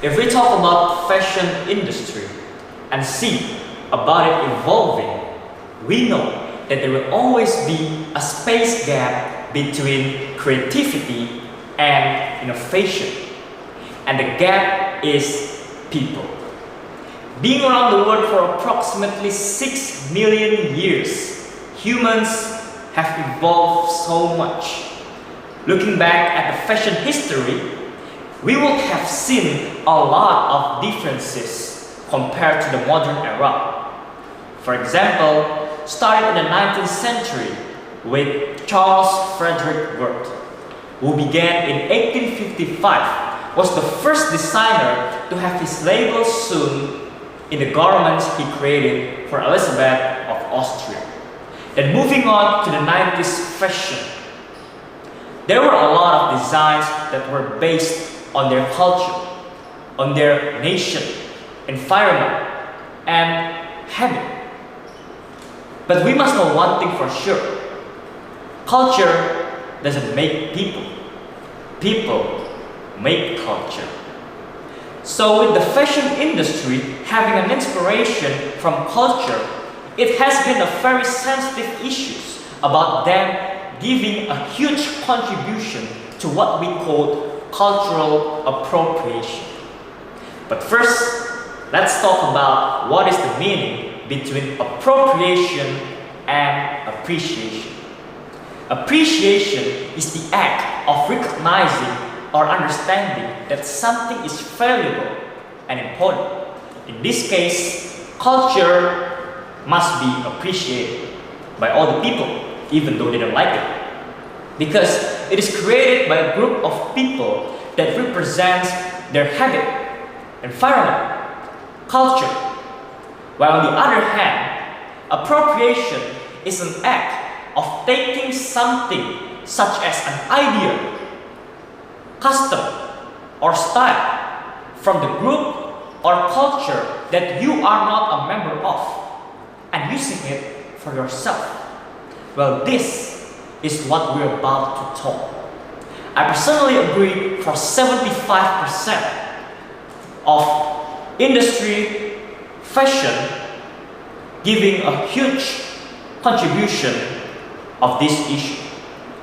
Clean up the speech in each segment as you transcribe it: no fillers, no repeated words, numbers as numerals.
If we talk about fashion industry and see about it evolving, we know that there will always be a space gap between creativity and innovation. And the gap is people. Being around the world for approximately 6 million years, humans have evolved so much. Looking back at the fashion history, we would have seen a lot of differences compared to the modern era. For example, starting in the 19th century with Charles Frederick Worth, who began in 1855, was the first designer to have his label sewn in the garments he created for Elizabeth of Austria. Then moving on to the 90s fashion, there were a lot of designs that were based on their culture, on their nation, environment, and habit. But we must know one thing for sure. Culture doesn't make people. People make culture. So with the fashion industry having an inspiration from culture, it has been a very sensitive issue about them giving a huge contribution to what we call cultural appropriation. But first, let's talk about what is the meaning between appropriation and appreciation. Appreciation is the act of recognizing or understanding that something is valuable and important. In this case, culture must be appreciated by all the people, even though they don't like it. Because it is created by a group of people that represents their habit, environment, culture. While on the other hand, appropriation is an act of taking something such as an idea, custom, or style from the group or culture that you are not a member of and using it for yourself. Well, this is what we're about to talk. I personally agree for 75% of industry, fashion, giving a huge contribution of this issue.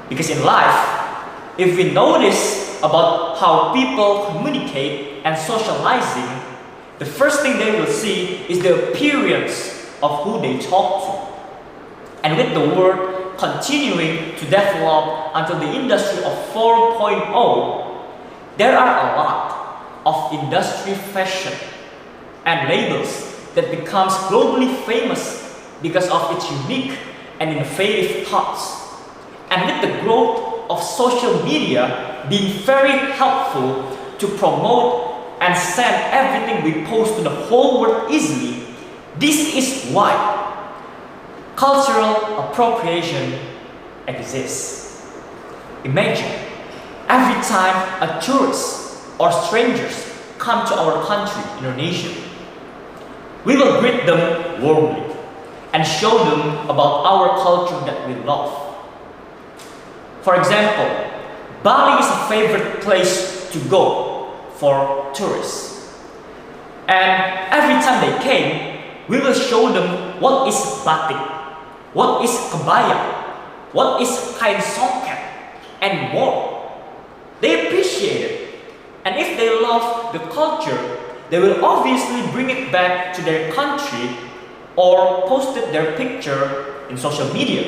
Because in life, if we notice about how people communicate and socializing, the first thing they will see is the appearance of who they talk to. And with the world continuing to develop until the industry of 4.0, there are a lot of industry fashion and labels that becomes globally famous because of its unique and innovative thoughts. And with the growth of social media being very helpful to promote and send everything we post to the whole world easily, this is why cultural appropriation exists. Imagine every time a tourist or strangers come to our country, Indonesia, we will greet them warmly and show them about our culture that we love. For example, Bali is a favorite place to go for tourists. And every time they came, we will show them what is batik, what is kebaya, what is kain songket, and more. They appreciate it. And if they love the culture, they will obviously bring it back to their country or post their picture in social media.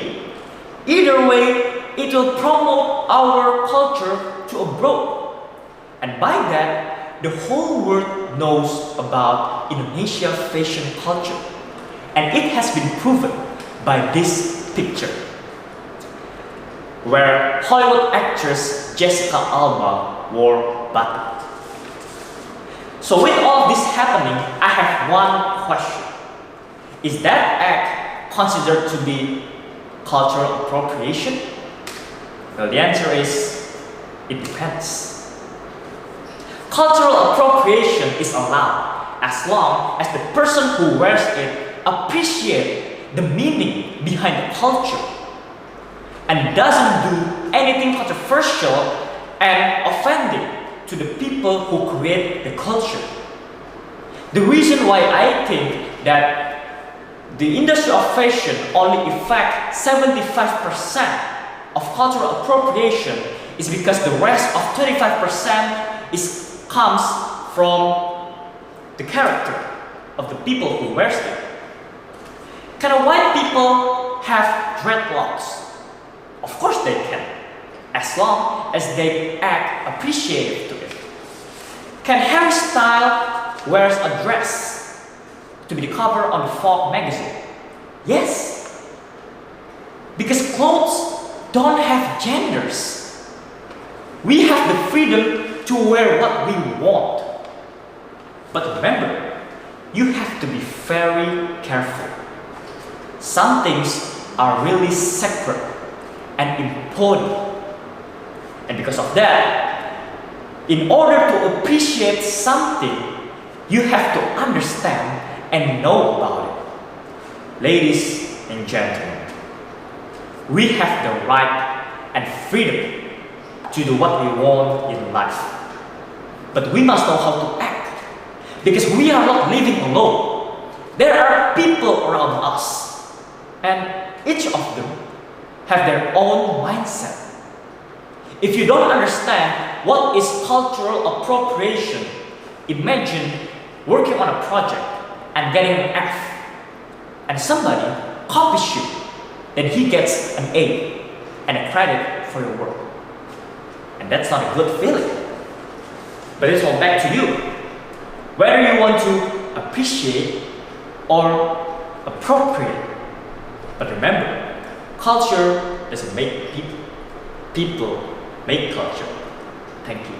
Either way, it will promote our culture to abroad. And by that, the whole world knows about Indonesia fashion culture. And it has been proven by this picture, where Hollywood actress Jessica Alba wore batik. So with all this happening, I have one question. Is that act considered to be cultural appropriation? Well, the answer is, it depends. Cultural appropriation is allowed as long as the person who wears it appreciates the meaning behind the culture and doesn't do anything controversial and offending to the people who create the culture. The reason why I think that the industry of fashion only affects 75% of cultural appropriation is because the rest of 25% comes from the character of the people who wears it. Can white people have dreadlocks? Of course they can, as long as they act appreciative to it. Can Harry Styles wears a dress to be the cover on the Vogue magazine? Yes, because clothes don't have genders. We have the freedom to wear what we want. But remember, you have to be very careful. Some things are really sacred and important. And because of that, in order to appreciate something, you have to understand and know about it. Ladies and gentlemen, we have the right and freedom to do what we want in life. But we must know how to act, because we are not living alone. There are people around us, and each of them have their own mindset. If you don't understand what is cultural appropriation, imagine working on a project and getting an F, and somebody copies you, then he gets an A and a credit for your work. And that's not a good feeling. But it's all back to you. Whether you want to appreciate or appropriate. But remember, culture doesn't make people. People make culture. Thank you.